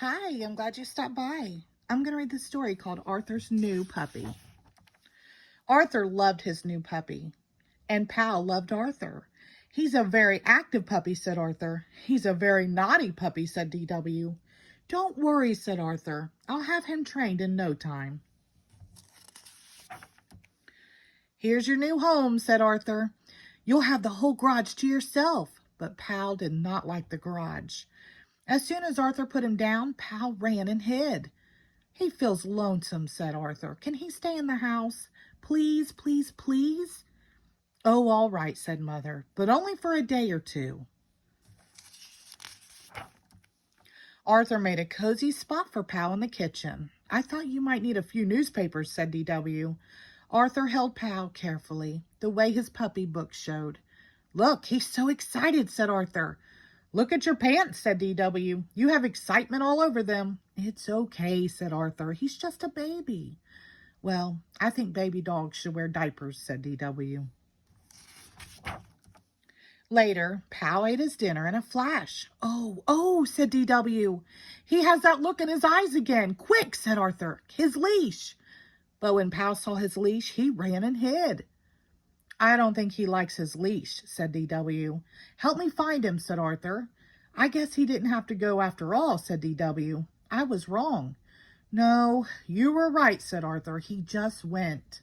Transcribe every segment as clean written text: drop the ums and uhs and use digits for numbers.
Hi, I'm glad you stopped by. I'm going to read the story called Arthur's New Puppy. Arthur loved his new puppy, and Pal loved Arthur. He's a very active puppy, said Arthur. He's a very naughty puppy, said DW. Don't worry, said Arthur. I'll have him trained in no time. Here's your new home, said Arthur. You'll have the whole garage to yourself. But Pal did not like the garage. As soon as Arthur put him down, Pal ran and hid. He feels lonesome, said Arthur. Can he stay in the house? Please, please, please? Oh, all right, said Mother, but only for a day or two. Arthur made a cozy spot for Pal in the kitchen. I thought you might need a few newspapers, said DW. Arthur held Pal carefully, the way his puppy book showed. Look, he's so excited, said Arthur. Look at your pants, said DW. You have excitement all over them. It's okay, said Arthur. He's just a baby. Well, I think baby dogs should wear diapers, said DW. Later, Pal ate his dinner in a flash. Oh, said DW. He has that look in his eyes again. Quick, said Arthur. His leash. But when Pal saw his leash, he ran and hid. I don't think he likes his leash, said DW. Help me find him, said Arthur. I guess he didn't have to go after all, said DW. I was wrong. No, you were right, said Arthur. He just went.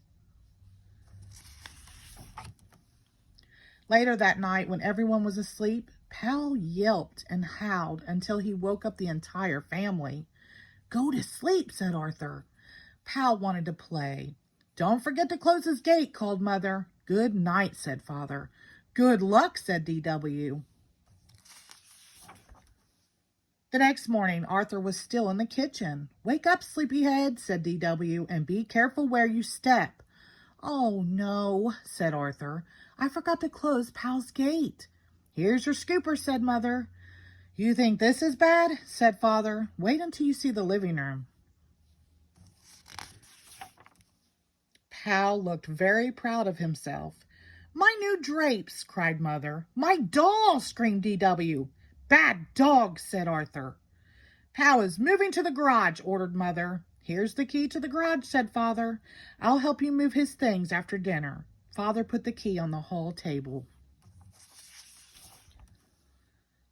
Later that night, when everyone was asleep, Pal yelped and howled until he woke up the entire family. Go to sleep, said Arthur. Pal wanted to play. Don't forget to close his gate, called Mother. Good night, said Father. Good luck, said DW. The next morning, Arthur was still in the kitchen. Wake up, sleepyhead, said DW, and be careful where you step. Oh, no, said Arthur. I forgot to close Pal's gate. Here's your scooper, said Mother. You think this is bad? Said Father. Wait until you see the living room. Pal looked very proud of himself. My new drapes, cried Mother. My doll, screamed DW. Bad dog, said Arthur. Pal is moving to the garage, ordered Mother. Here's the key to the garage, said Father. I'll help you move his things after dinner. Father put the key on the hall table.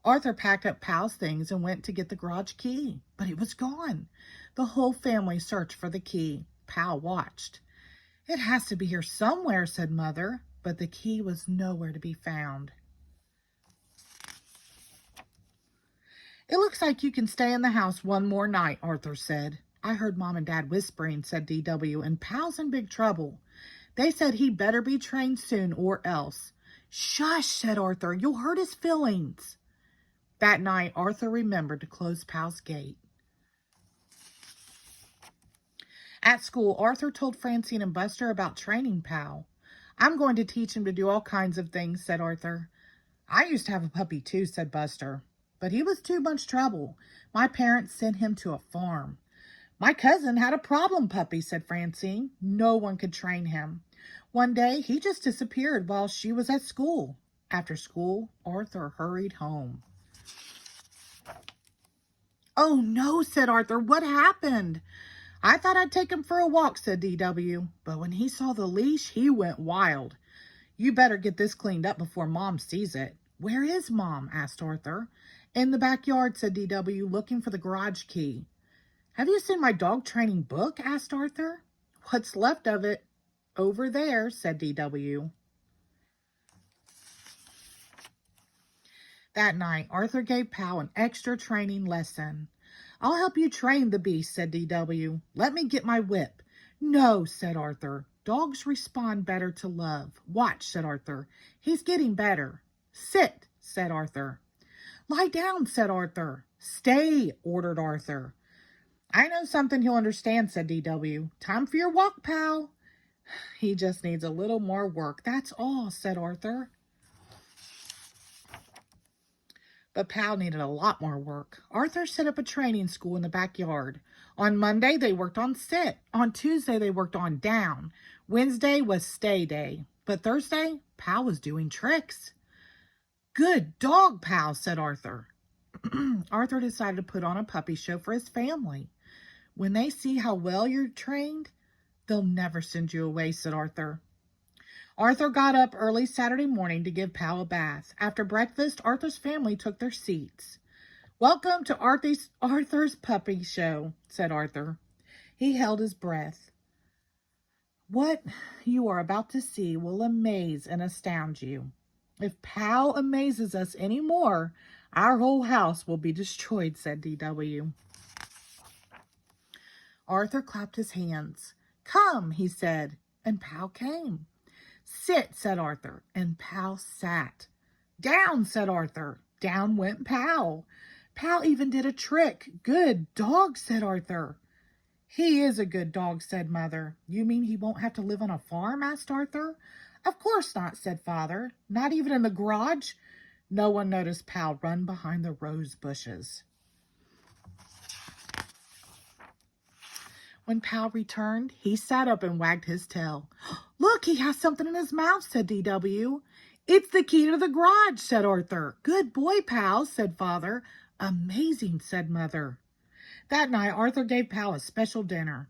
Arthur packed up Pal's things and went to get the garage key, but it was gone. The whole family searched for the key. Pal watched. It has to be here somewhere, said Mother, but the key was nowhere to be found. It looks like you can stay in the house one more night, Arthur said. I heard Mom and Dad whispering, said DW, and Pal's in big trouble. They said he better be trained soon or else. Shush, said Arthur. You'll hurt his feelings. That night, Arthur remembered to close Pal's gate. At school, Arthur told Francine and Buster about training Pal. I'm going to teach him to do all kinds of things, said Arthur. I used to have a puppy too, said Buster. But he was too much trouble. My parents sent him to a farm. My cousin had a problem puppy, said Francine. No one could train him. One day, he just disappeared while she was at school. After school, Arthur hurried home. Oh, no, said Arthur. What happened? I thought I'd take him for a walk, said DW. But when he saw the leash, he went wild. You better get this cleaned up before Mom sees it. Where is Mom? Asked Arthur. In the backyard, said DW, looking for the garage key. Have you seen my dog training book? Asked Arthur. What's left of it? Over there, said DW. That night, Arthur gave Pal an extra training lesson. I'll help you train the beast, said DW. Let me get my whip. No, said Arthur. Dogs respond better to love. Watch, said Arthur. He's getting better. Sit, said Arthur. Lie down, said Arthur. Stay, ordered Arthur. I know something he'll understand, said DW. Time for your walk, Pal. He just needs a little more work, that's all, said Arthur. But Pal needed a lot more work. Arthur set up a training school in the backyard. On Monday, they worked on sit. On Tuesday, they worked on down. Wednesday was stay day. But Thursday, Pal was doing tricks. Good dog, Pal, said Arthur. Arthur decided to put on a puppy show for his family. When they see how well you're trained, they'll never send you away, said Arthur. Arthur got up early Saturday morning to give Pal a bath. After breakfast, Arthur's family took their seats. Welcome to Arthur's puppy show, said Arthur. He held his breath. What you are about to see will amaze and astound you. If Pal amazes us any more, our whole house will be destroyed, said D.W. Arthur clapped his hands. Come, he said, and Pal came. Sit, said Arthur, and Pal sat. Down, said Arthur. Down went Pal. Pal even did a trick. Good dog, said Arthur. He is a good dog, said Mother. You mean he won't have to live on a farm? Asked Arthur. Of course not, said Father. Not even in the garage? No one noticed Pal run behind the rose bushes. When Pal returned, he sat up and wagged his tail. Look, he has something in his mouth, said D.W. It's the key to the garage, said Arthur. Good boy, Pal, said Father. Amazing, said Mother. That night, Arthur gave Pal a special dinner.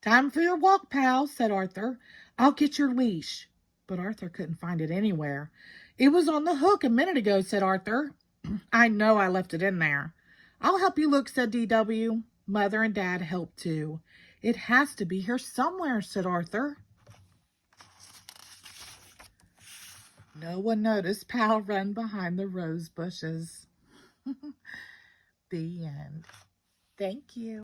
Time for your walk, Pal, said Arthur. I'll get your leash. But Arthur couldn't find it anywhere. It was on the hook a minute ago, said Arthur. I know I left it in there. I'll help you look, said D.W. Mother and Dad helped too. It has to be here somewhere, said Arthur. No one noticed Pal run behind the rose bushes. The end. Thank you.